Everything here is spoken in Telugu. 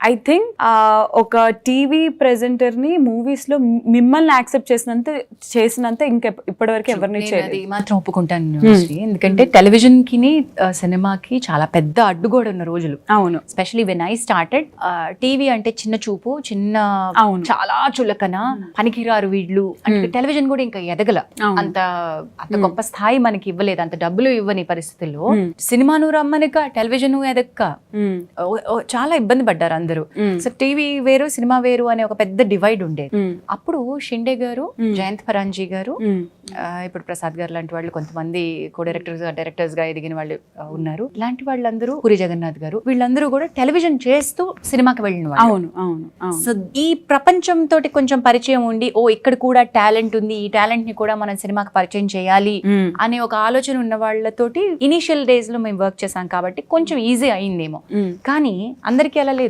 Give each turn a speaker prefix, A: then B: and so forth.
A: ఐ థింక్ ఒక టీవీ ప్రెజెంటర్ ని మూవీస్ లో మిమ్మల్ని యాక్సెప్ట్ చేసినంత ఇంకా ఇప్పటివరకు ఎవరిని
B: నేను
A: చేయలేదు.
B: అది మాత్రం ఒప్పుకుంటాను శ్రీ. ఎందుకంటే టెలివిజన్ కి సినిమాకి చాలా పెద్ద అడ్డుగోడ ఉన్న రోజులు.
A: అవును,
B: especially when I started, TV అంటే చిన్న చూపు, చిన్న
A: అవును.
B: చాలా చులకన, పనికిరారు వీళ్ళు అంటే టెలివిజన్ కూడా ఇంకా ఎదగల.
A: అవును.
B: అంత గొప్ప స్థాయి మనకి ఇవ్వలేదు, అంత డబ్బులు ఇవ్వని పరిస్థితుల్లో సినిమాను రమ్మనక టెలివిజన్ ఎదక్క చాలా ఇబ్బంది పడ్డారు అందరూ. సో టీవీ వేరు సినిమా వేరు అనే ఒక పెద్ద డివైడ్ ఉండేది. అప్పుడు షిండే గారు, జయంత్ ఫరాంజీ గారు, ఇప్పుడు ప్రసాద్ గారు లాంటి వాళ్ళు, కొంతమంది కో డైరెక్టర్స్ గా ఎదిగిన వాళ్ళు ఉన్నారు. ఇలాంటి వాళ్ళందరూ, పూరి జగన్నాథ్ గారు, వీళ్ళందరూ కూడా టెలివిజన్ చేస్తూ సినిమాకి వెళ్ళిన వాళ్ళు.
A: అవును, అవును, అవును.
B: సో ఈ ప్రపంచం తోటి కొంచెం పరిచయం ఉండి, ఓ ఇక్కడ కూడా టాలెంట్ ఉంది, ఈ టాలెంట్ ని కూడా మనం సినిమాకి పరిచయం చేయాలి అనే ఒక ఆలోచన ఉన్న వాళ్ళతోటి ఇనిషియల్ డేస్ లో మేము వర్క్ చేసాం కాబట్టి కొంచెం ఈజీ అయిందేమో. కానీ అందరికీ అలా లేదు.